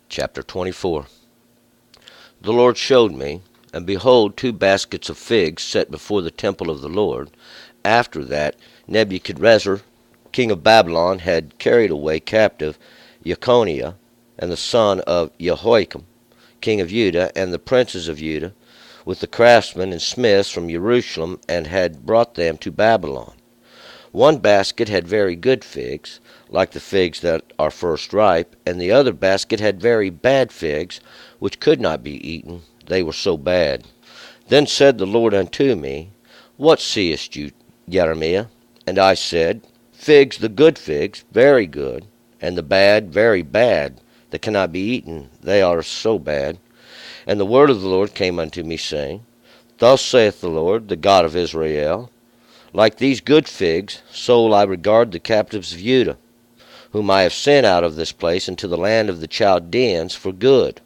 Chapter 24. The Lord showed me, and behold, 2 baskets of figs set before the temple of the Lord. After that Nebuchadrezzar, king of Babylon, had carried away captive Jeconiah, and the son of Jehoiakim, king of Judah, and the princes of Judah, with the craftsmen and smiths from Jerusalem, and had brought them to Babylon. 1 basket had very good figs, like the figs that are first ripe, and the other basket had very bad figs, which could not be eaten, they were so bad. Then said the Lord unto me, What seest you, Jeremiah? And I said, Figs, the good figs, very good, and the bad, very bad, that cannot be eaten, they are so bad. And the word of the Lord came unto me, saying, Thus saith the Lord, the God of Israel, Like these good figs, so will I regard the captives of Judah, whom I have sent out of this place into the land of the Chaldeans for good.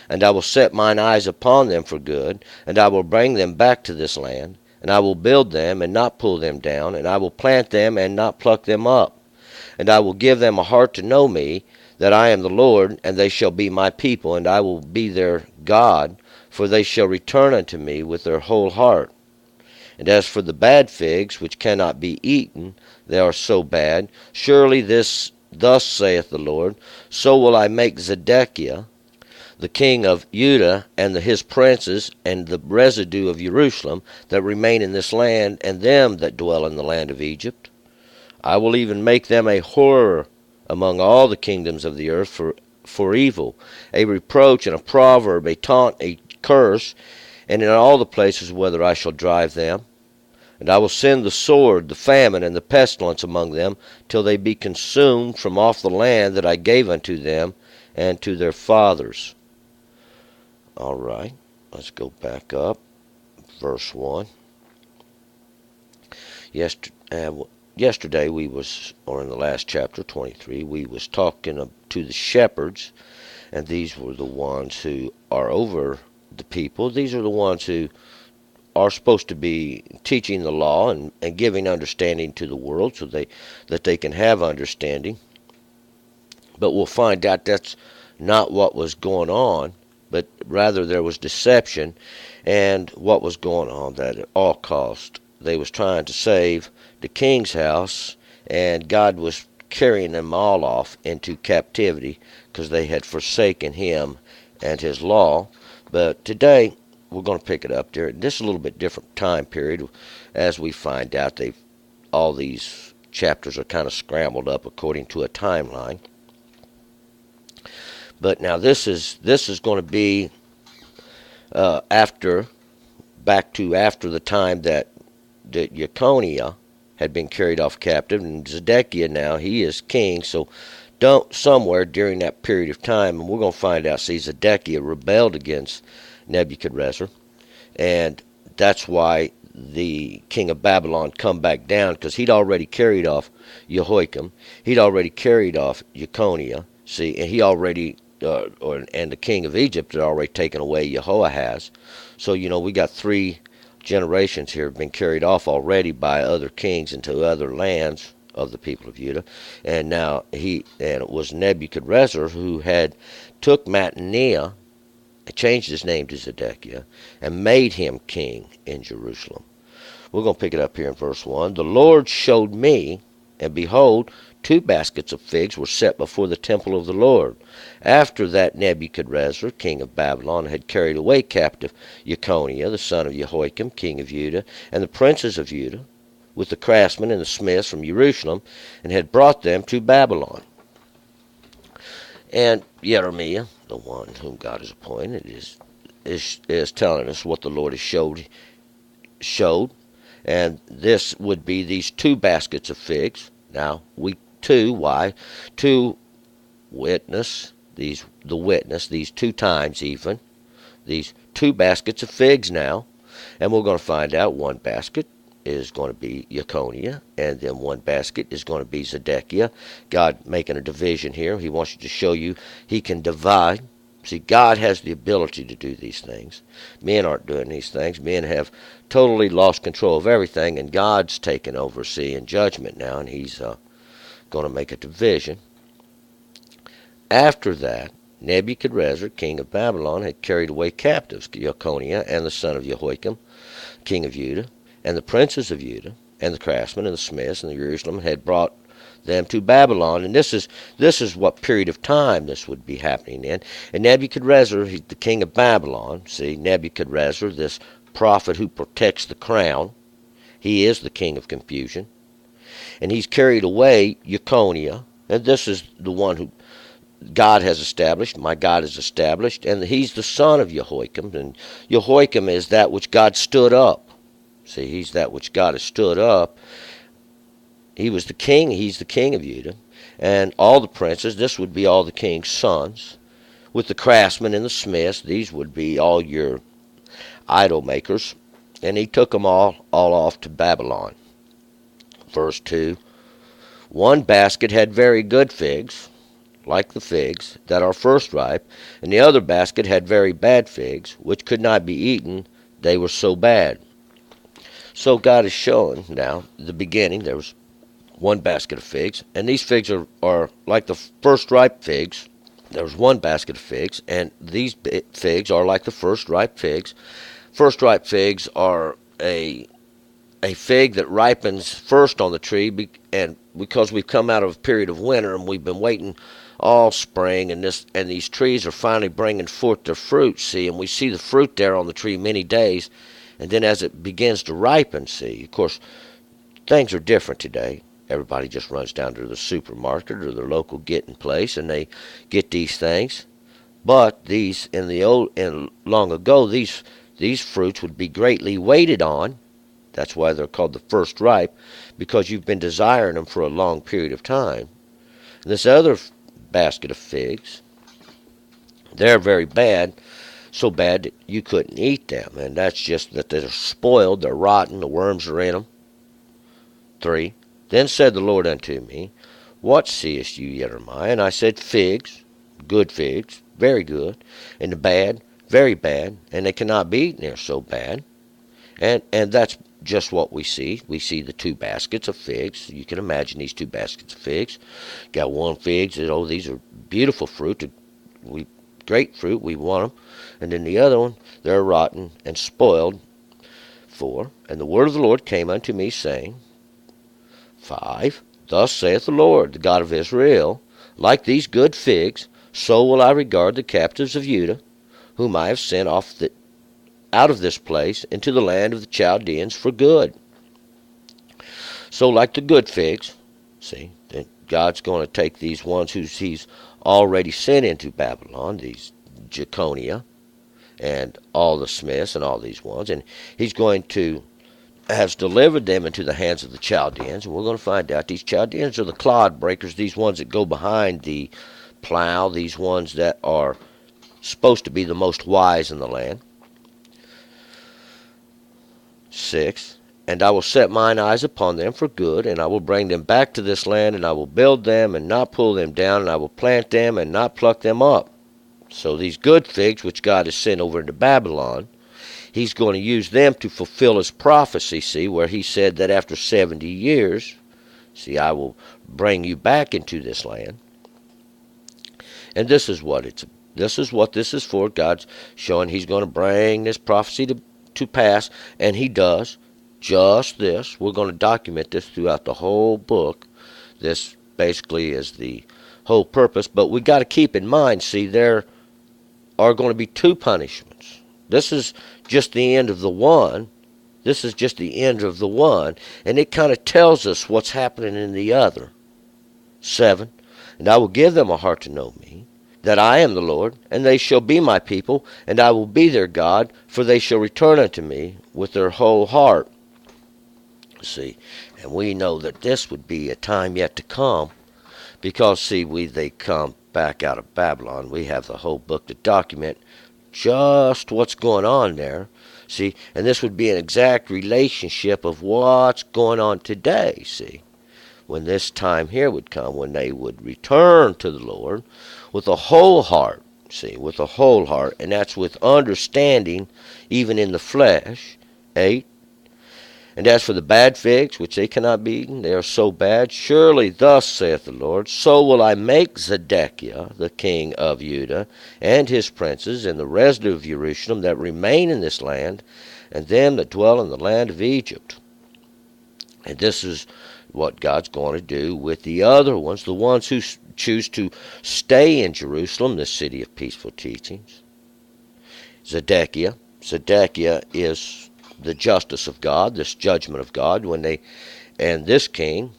And I will set mine eyes upon them for good, and I will bring them back to this land, and I will build them and not pull them down, and I will plant them and not pluck them up. And I will give them a heart to know me, that I am the Lord, and they shall be my people, and I will be their God, for they shall return unto me with their whole heart. And as for the bad figs, which cannot be eaten, they are so bad, surely thus saith the Lord, so will I make Zedekiah, the king of Judah, and his princes, and the residue of Jerusalem, that remain in this land, and them that dwell in the land of Egypt. I will even make them a horror among all the kingdoms of the earth for evil, a reproach and a proverb, a taunt, a curse, and in all the places whither I shall drive them. And I will send the sword, the famine, and the pestilence among them, till they be consumed from off the land that I gave unto them and to their fathers. All right, let's go back up. Verse 1. Yesterday we was, or in the last chapter, 23, we was talking to the shepherds, and these were the ones who are over the people. These are the ones who are supposed to be teaching the law and giving understanding to the world so that they can have understanding. But we'll find out that's not what was going on, but rather there was deception, and what was going on that at all cost. They was trying to save the king's house, and God was carrying them all off into captivity because they had forsaken him and his law. But today we're going to pick it up there. This is a little bit different time period. As we find out, all these chapters are kind of scrambled up according to a timeline. But now this is going to be after the time that Jeconiah had been carried off captive, and Zedekiah now he is king. So somewhere during that period of time, and we're going to find out. See, Zedekiah rebelled against Nebuchadrezzar, and that's why the king of Babylon come back down, because he'd already carried off Jehoiakim, he'd already carried off Jeconiah, see, and he already and the king of Egypt had already taken away Jehoahaz. So we got 3 generations here have been carried off already by other kings into other lands of the people of Judah, and now it was Nebuchadrezzar who had took Mattaniah, changed his name to Zedekiah, and made him king in Jerusalem. We're going to pick it up here in verse 1. The Lord showed me, and behold, 2 baskets of figs were set before the temple of the Lord. After that Nebuchadrezzar, king of Babylon, had carried away captive Jeconiah, the son of Jehoiakim, king of Judah, and the princes of Judah, with the craftsmen and the smiths from Jerusalem, and had brought them to Babylon. And Jeremiah, the one whom God has appointed, is telling us what the Lord has showed, and this would be these 2 baskets of figs. Now why 2 witness these 2 times even these 2 baskets of figs now, and we're going to find out 1 basket is going to be Jeconiah, and then 1 basket is going to be Zedekiah. God making a division here. He wants you to show you he can divide. See, God has the ability to do these things. Men aren't doing these things. Men have totally lost control of everything, and God's taken over, see, in judgment now, and he's going to make a division. After that, Nebuchadrezzar, king of Babylon, had carried away captives Jeconiah and the son of Jehoiakim, king of Judah, and the princes of Judah, and the craftsmen and the smiths, and the Jerusalem had brought them to Babylon. And this is what period of time this would be happening in. And Nebuchadrezzar, he's the king of Babylon. See, Nebuchadrezzar, this prophet who protects the crown, he is the king of confusion. And he's carried away Jeconiah, and this is the one who God has established, my God has established, and he's the son of Jehoiakim, and Jehoiakim is that which God stood up. See, he's that which God has stood up. He was the king, he's the king of Judah, and all the princes, this would be all the king's sons, with the craftsmen and the smiths, these would be all your idol makers, and he took them all off to Babylon. Verse 2, one basket had very good figs, like the figs that are first ripe, and the other basket had very bad figs, which could not be eaten, they were so bad. So God is showing now, the beginning, there was one basket of figs, and these figs are like the first ripe figs. There was one basket of figs, and these figs are like the first ripe figs. First ripe figs are a fig that ripens first on the tree, and because we've come out of a period of winter and we've been waiting all spring, and these trees are finally bringing forth their fruit, see, and we see the fruit there on the tree many days, and then as it begins to ripen, see, of course, things are different today. Everybody just runs down to the supermarket or their local getting place, and they get these things. But these long ago, these fruits would be greatly waited on. That's why they're called the first ripe, because you've been desiring them for a long period of time. And this other basket of figs, they're very bad, so bad that you couldn't eat them, and that's just that they're spoiled, they're rotten, the worms are in them. 3. Then said the Lord unto me, what seest you, Jeremiah? And I said, figs, good figs, very good, and the bad, very bad, and they cannot be eaten, they're so bad. And that's just what we see. We see the two baskets of figs. You can imagine these two baskets of figs. Got one figs, these are beautiful fruit, great fruit, we want them. And then the other one, they're rotten and spoiled. 4. And the word of the Lord came unto me, saying, 5. Thus saith the Lord, the God of Israel, like these good figs, so will I regard the captives of Judah, whom I have sent out of this place into the land of the Chaldeans for good. So like the good figs, see, God's going to take these ones who he's already sent into Babylon, these Jeconiah, and all the smiths and all these ones, and he's going to has delivered them into the hands of the Chaldeans, and we're going to find out these Chaldeans are the clod breakers, these ones that go behind the plow, these ones that are supposed to be the most wise in the land. 6. And I will set mine eyes upon them for good, and I will bring them back to this land, and I will build them and not pull them down, and I will plant them and not pluck them up. So these good figs, which God has sent over into Babylon, he's going to use them to fulfill his prophecy, see, where he said that after 70 years, see, I will bring you back into this land. And this is what this is for. God's showing he's going to bring this prophecy to pass, and he does just this. We're going to document this throughout the whole book. This basically is the whole purpose, but we got to keep in mind, see, there are going to be two punishments. This is just the end of the one. This is just the end of the one, and it kind of tells us what's happening in the other. 7. And I will give them a heart to know me, that I am the Lord, and they shall be my people, and I will be their God, for they shall return unto me with their whole heart. See, and we know that this would be a time yet to come, because, see, they come back out of Babylon. We have the whole book to document just what's going on there. See, and this would be an exact relationship of what's going on today, see, when this time here would come, when they would return to the Lord with a whole heart, see, with a whole heart, and that's with understanding, even in the flesh. 8. And as for the bad figs, which they cannot be eaten, they are so bad. Surely thus saith the Lord, so will I make Zedekiah, the king of Judah, and his princes, and the residue of Jerusalem that remain in this land, and them that dwell in the land of Egypt. And this is what God's going to do with the other ones, the ones who choose to stay in Jerusalem, the city of peaceful teachings. Zedekiah is the justice of God, this judgment of God, and this king,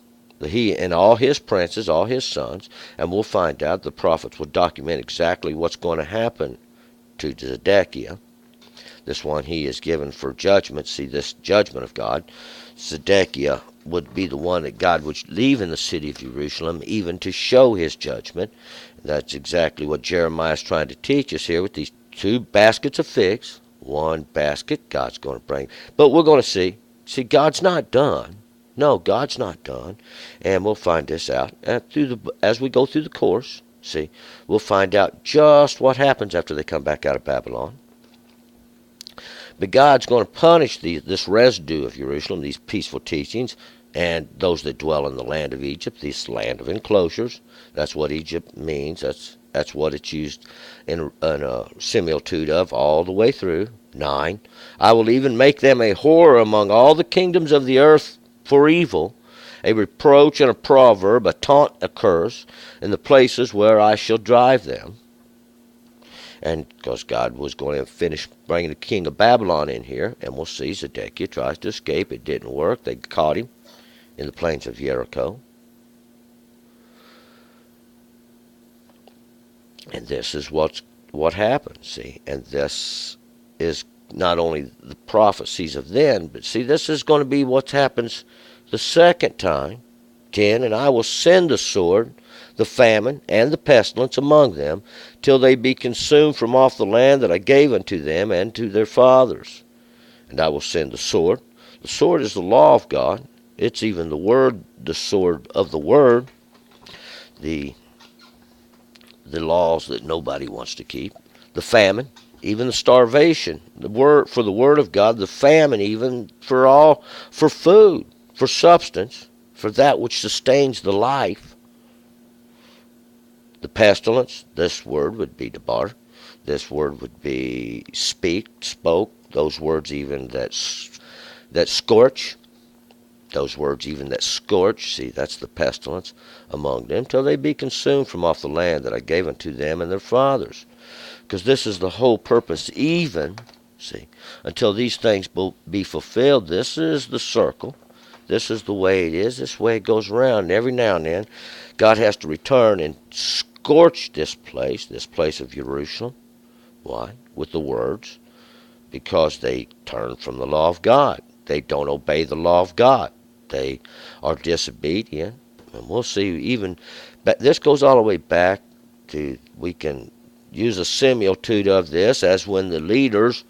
he and all his princes, all his sons, and we'll find out, the prophets will document exactly what's going to happen to Zedekiah. This one he is given for judgment. See, this judgment of God, Zedekiah would be the one that God would leave in the city of Jerusalem, even to show his judgment. That's exactly what Jeremiah is trying to teach us here with these 2 baskets of figs. One basket God's going to bring. But we're going to see. See, God's not done. No, God's not done. And we'll find this out as we go through the course. See, we'll find out just what happens after they come back out of Babylon. But God's going to punish this residue of Jerusalem, these peaceful teachings, and those that dwell in the land of Egypt, this land of enclosures. That's what Egypt means. That's what it's used in a similitude of all the way through. 9. I will even make them a horror among all the kingdoms of the earth for evil, a reproach and a proverb, a taunt, a curse, in the places where I shall drive them. And because God was going to finish bringing the king of Babylon in here, and we'll see Zedekiah tries to escape. It didn't work. They caught him in the plains of Jericho. And this is what happens, see. And this is not only the prophecies of then, but see, this is going to be what happens the second time. 10, and I will send the sword, the famine, and the pestilence among them, till they be consumed from off the land that I gave unto them and to their fathers. And I will send the sword. The sword is the law of God. It's even the word, the sword of the word, the laws that nobody wants to keep. The famine, even the starvation, the word for the word of God, the famine, even for food, for substance, for that which sustains the life. The pestilence, this word would be debar. This word would be spoke. Those words even that scorch. Those words even that scorch. See, that's the pestilence among them, till they be consumed from off the land that I gave unto them and their fathers. Because this is the whole purpose, even, see, until these things be fulfilled. This is the circle. This is the way it is. This way it goes around. And every now and then, God has to return and scorch this place of Jerusalem. Why? With the words. Because they turn from the law of God. They don't obey the law of God. They are disobedient. And we'll see even, but this goes all the way back to, we can use a similitude of this as when the leaders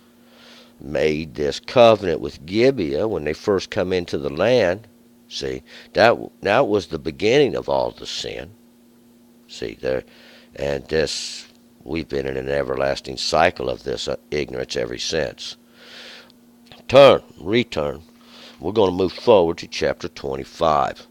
made this covenant with Gibeah when they first come into the land. See, that was the beginning of all the sin. See there, and this, we've been in an everlasting cycle of this ignorance ever since. Return. We're going to move forward to chapter 25.